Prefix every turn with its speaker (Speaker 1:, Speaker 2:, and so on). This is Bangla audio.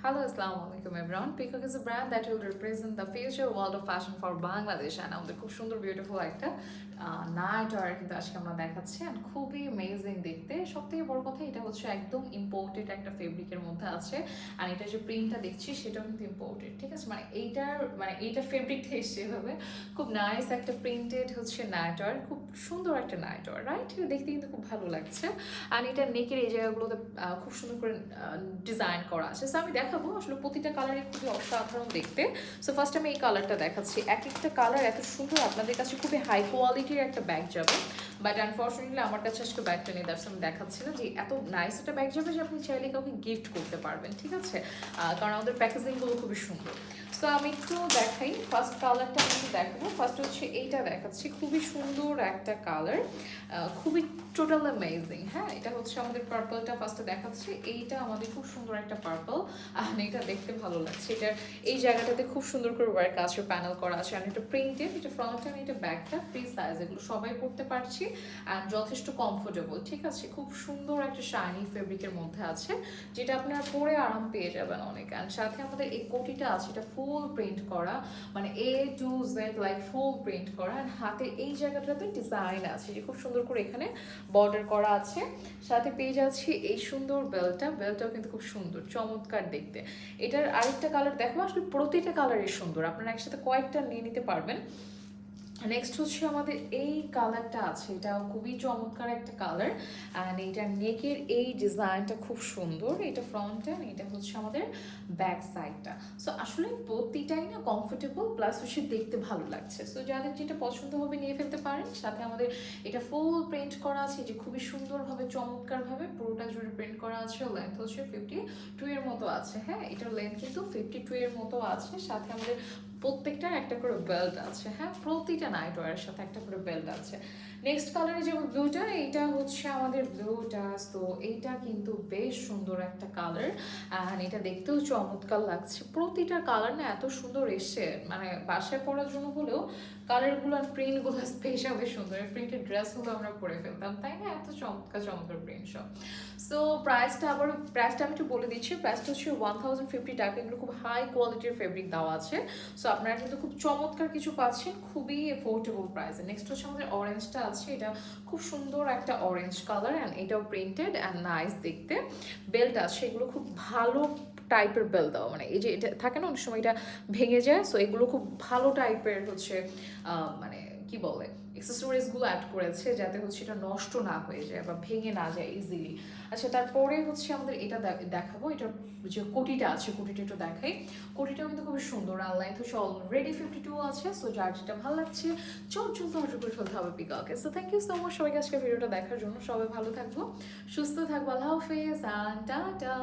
Speaker 1: Hello, Assalamu alaikum everyone. Peacock is a brand that will represent the future world of fashion for Bangladesh and আমাদের খুব সুন্দর বিউটিফুল একটা নাইট ওয়্যার কিন্তু আজকে আমরা দেখাচ্ছি and খুবই অ্যামেজিং দেখতে। সবথেকে বড় কথা এটা হচ্ছে একদম ইম্পোর্টেড একটা ফেব্রিকের মধ্যে আছে আর এটা যে প্রিন্টটা দেখছি সেটাও কিন্তু ইম্পোর্টেড, ঠিক আছে? এইটা ফেব্রিকটা এসছে এভাবে খুব নাইস একটা প্রিন্টেড হচ্ছে নাইট ওয়্যার, খুব সুন্দর একটা নাইট ওয়্যার, রাইট? দেখতে কিন্তু খুব ভালো লাগছে আর এটা নেকের এই জায়গাগুলোতে খুব সুন্দর করে ডিজাইন করা আছে। সো আমি দেখাবো আসলে প্রতিটা কালারই খুবই অসাধারণ দেখতে। সো ফার্স্ট আমি এই কালারটা দেখাচ্ছি। এক একটা কালার এত সুন্দর, আপনাদের কাছে খুবই হাই কোয়ালিটির একটা ব্যাগ যাবে, বাট আনফর্চুনেটলি আমার কাছে আজকে ব্যাগটা নেই, দ্যাটস আমি দেখাচ্ছি না যে এত নাইস একটা ব্যাগ যাবে যে আপনি চাইলে কাউকে গিফট করতে পারবেন, ঠিক আছে? কারণ আমাদের প্যাকেজিংগুলো খুবই সুন্দর। সো আমি একটু দেখাই, ফার্স্ট কালারটা আমি একটু দেখাবো। ফার্স্ট হচ্ছে এইটা দেখাচ্ছি, খুবই সুন্দর একটা কালার, খুবই টোটাল অ্যামেজিং। হ্যাঁ, এটা হচ্ছে আমাদের পার্পলটা ফার্স্টে দেখাচ্ছি। এইটা আমাদের খুব সুন্দর একটা পার্পল আর এটা দেখতে ভালো লাগছে। এটার এই জায়গাটাতে খুব সুন্দর করে ওয়ার্ক আছে, প্যানেল করা আছে আর এটা প্রিন্টেড, এটা ফ্রন্ট অ্যান্ড এটা ব্যাকটা ফ্রি সাইজ, এগুলো সবাই পরতে পারছি অ্যান্ড যথেষ্ট কমফোর্টেবল, ঠিক আছে? খুব সুন্দর একটা শাইনি ফেব্রিকের মধ্যে আছে যেটা আপনারা পরে আরাম পেয়ে যাবেন অনেক। অ্যান্ড সাথে আমাদের এই কোটিটা আছে, এটা ফুল প্রিন্ট করা, মানে A to Z like full print করা। অ্যান্ড হাতে এই জায়গাটাতে ডিজাইন আছে যে খুব সুন্দর করে এখানে বর্ডার করা আছে। সাথে পেয়ে যাচ্ছি এই সুন্দর বেলটাও কিন্তু খুব সুন্দর, চমৎকার দেখতে। এটার আরেকটা কালার দেখো, আসলে প্রতিটা কালারই সুন্দর, আপনারা একসাথে কয়েকটা নিয়ে নিতে পারবেন। নেক্সট হচ্ছে আমাদের এই কালারটা আছে, এটাও খুবই চমৎকার একটা কালার অ্যান্ড এইটার নেকের এই ডিজাইনটা খুব সুন্দর। এটা ফ্রন্ট অ্যান্ড এটা হচ্ছে আমাদের ব্যাক সাইডটা। সো আসলে প্রতিটাই না কমফোর্টেবল প্লাস হচ্ছে দেখতে ভালো লাগছে। সো যাদের যেটা পছন্দ হবে নিয়ে ফেলতে পারেন। সাথে আমাদের এটা ফুল প্রিন্ট করা আছে, যে খুবই সুন্দরভাবে চমৎকারভাবে পুরোটা জুড়ে প্রিন্ট করা আছে। লেন্থ হচ্ছে 52 এর মতো আছে। হ্যাঁ, এটার লেন্থ কিন্তু 52 এর মতো আছে। সাথে আমাদের প্রত্যেকটার একটা করে বেল্ট আছে। হ্যাঁ, প্রতিটা নাইট ওয়ারের সাথে একটা করে বেল্ট আছে। নেক্সট কালারে যেমন ব্লুটা, এইটা হচ্ছে আমাদের ব্লুটা। তো এইটা কিন্তু বেশ সুন্দর একটা কালার অ্যান্ড এটা দেখতেও চমৎকার লাগছে। প্রতিটা কালার না এত সুন্দর এসছে, মানে বাসায় পরার জন্য হলেও কালারগুলো আর প্রিন্টগুলো স্পেশালি সুন্দর। প্রিন্টেড ড্রেসগুলো আমরা পরে ফেলতাম, তাই না? এত চমৎকার প্রিন্ট সব। সো প্রাইসটা আমি একটু বলে দিচ্ছি। প্রাইসটা হচ্ছে 1050 টাকা। এগুলো খুব হাই কোয়ালিটির ফেব্রিক দেওয়া আছে। সো আপনারা কিন্তু খুব চমৎকার কিছু পাচ্ছেন খুবই এফোর্ডেবল প্রাইসে। নেক্সট হচ্ছে আমাদের অরেঞ্জটা আছে, এটা খুব সুন্দর একটা অরেঞ্জ কালার অ্যান্ড এটাও প্রিন্টেড অ্যান্ড নাইস দেখতে। বেল্ট আছে, এগুলো খুব ভালো টাইপের বেল দেওয়া, মানে এই যে এটা থাকে না অনেক সময় এটা ভেঙে যায়। সো এগুলো খুব ভালো টাইপের হচ্ছে মানে কি বলে অ্যাক্সেসরিজগুলো অ্যাড করেছে যাতে হচ্ছে এটা নষ্ট না হয়ে যায় বা ভেঙে না যায় ইজিলি। আচ্ছা, তারপরে হচ্ছে আমাদের এটা দেখাবো। এটা যে কোটিটা আছে, কোটিটা একটু দেখাই। কোটিটাও কিন্তু খুবই সুন্দর আর লেন্থ হচ্ছে অলরেডি 52 আছে। সো যার যেটা ভালো লাগছে চলতে অর্ডার করে ফেলতে হবে পিককে। So thank you so much সবাইকে আজকে ভিডিওটা দেখার জন্য। সবাই ভালো থাকবো, সুস্থ থাকবো। আল্লাহ হাফেজ অ্যান্ড টাটা।